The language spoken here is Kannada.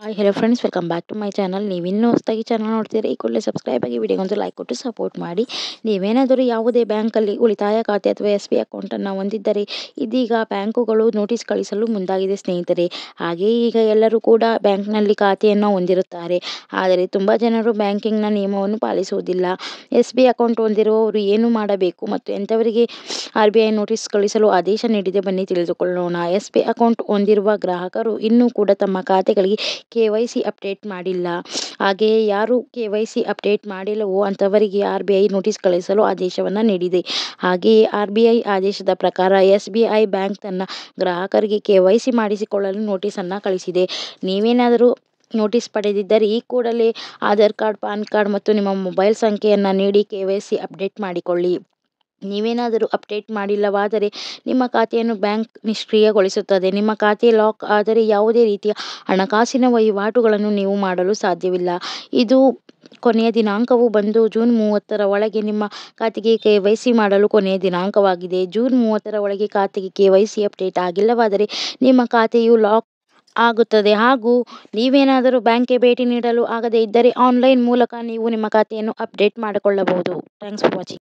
Hi hello friends, welcome back to my channel. ನೀವಿನ್ನೂ ಹೊಸದಾಗಿ ಚಾನಲ್ ನೋಡ್ತೀರಿ, ಈ ಕೂಡಲೇ ಸಬ್ಸ್ಕ್ರೈಬ್ ಆಗಿ ವಿಡಿಯೋಗೊಂದು ಲೈಕ್ ಕೊಟ್ಟು ಸಪೋರ್ಟ್ ಮಾಡಿ. ನೀವೇನಾದರೂ ಯಾವುದೇ ಬ್ಯಾಂಕಲ್ಲಿ ಉಳಿತಾಯ ಖಾತೆ ಅಥವಾ ಎಸ್ ಬಿ ಅಕೌಂಟನ್ನು ಹೊಂದಿದ್ದರೆ ಇದೀಗ ಬ್ಯಾಂಕುಗಳು ನೋಟಿಸ್ ಕಳಿಸಲು ಮುಂದಾಗಿದೆ ಸ್ನೇಹಿತರೆ. ಹಾಗೆಯೇ ಈಗ ಎಲ್ಲರೂ ಕೂಡ ಬ್ಯಾಂಕ್ನಲ್ಲಿ ಖಾತೆಯನ್ನು ಹೊಂದಿರುತ್ತಾರೆ, ಆದರೆ ತುಂಬ ಜನರು ಬ್ಯಾಂಕಿಂಗ್ನ ನಿಯಮವನ್ನು ಪಾಲಿಸುವುದಿಲ್ಲ. ಎಸ್ ಬಿ ಅಕೌಂಟ್ ಹೊಂದಿರುವವರು ಏನು ಮಾಡಬೇಕು ಮತ್ತು ಎಂಥವರಿಗೆ RBI ನೋಟಿಸ್ ಕಳಿಸಲು ಆದೇಶ ನೀಡಿದೆ, ಬನ್ನಿ ತಿಳಿದುಕೊಳ್ಳೋಣ. ಎಸ್ ಬಿ ಅಕೌಂಟ್ ಹೊಂದಿರುವ ಗ್ರಾಹಕರು ಇನ್ನೂ ಕೂಡ ತಮ್ಮ ಖಾತೆಗಳಿಗೆ KYC ಅಪ್ಡೇಟ್ ಮಾಡಿಲ್ಲ. ಹಾಗೆಯೇ ಯಾರು KYC ಅಪ್ಡೇಟ್ ಮಾಡಿಲ್ಲವೋ ಅಂಥವರಿಗೆ RBI ನೋಟಿಸ್ ಕಳಿಸಲು ಆದೇಶವನ್ನು ನೀಡಿದೆ. ಹಾಗೆಯೇ RBI ಆದೇಶದ ಪ್ರಕಾರ SBI ಬ್ಯಾಂಕ್ ತನ್ನ ಗ್ರಾಹಕರಿಗೆ KYC ಮಾಡಿಸಿಕೊಳ್ಳಲು ನೋಟಿಸನ್ನು ಕಳಿಸಿದೆ. ನೀವೇನಾದರೂ ನೋಟಿಸ್ ಪಡೆದಿದ್ದರೆ ಈ ಕೂಡಲೇ ಆಧಾರ್ ಕಾರ್ಡ್, ಪಾನ್ ಕಾರ್ಡ್ ಮತ್ತು ನಿಮ್ಮ ಮೊಬೈಲ್ ಸಂಖ್ಯೆಯನ್ನು ನೀಡಿ KYC ಅಪ್ಡೇಟ್ ಮಾಡಿಕೊಳ್ಳಿ. ನೀವೇನಾದರೂ ಅಪ್ಡೇಟ್ ಮಾಡಿಲ್ಲವಾದರೆ ನಿಮ್ಮ ಖಾತೆಯನ್ನು ಬ್ಯಾಂಕ್ ನಿಷ್ಕ್ರಿಯಗೊಳಿಸುತ್ತದೆ. ನಿಮ್ಮ ಖಾತೆ ಲಾಕ್ ಆದರೆ ಯಾವುದೇ ರೀತಿಯ ಹಣಕಾಸಿನ ವಹಿವಾಟುಗಳನ್ನು ನೀವು ಮಾಡಲು ಸಾಧ್ಯವಿಲ್ಲ. ಇದು ಕೊನೆಯ ದಿನಾಂಕವು ಬಂದು ಜೂನ್ 30ರ ಒಳಗೆ ನಿಮ್ಮ ಖಾತೆಗೆ KYC ಮಾಡಲು ಕೊನೆಯ ದಿನಾಂಕವಾಗಿದೆ. ಜೂನ್ 30ರ ಒಳಗೆ ಖಾತೆಗೆ KYC ಅಪ್ಡೇಟ್ ಆಗಿಲ್ಲವಾದರೆ ನಿಮ್ಮ ಖಾತೆಯು ಲಾಕ್ ಆಗುತ್ತದೆ. ಹಾಗೂ ನೀವೇನಾದರೂ ಬ್ಯಾಂಕ್ಗೆ ಭೇಟಿ ನೀಡಲು ಆಗದೇ ಇದ್ದರೆ ಆನ್ಲೈನ್ ಮೂಲಕ ನೀವು ನಿಮ್ಮ ಖಾತೆಯನ್ನು ಅಪ್ಡೇಟ್ ಮಾಡಿಕೊಳ್ಳಬಹುದು. Thanks for watching.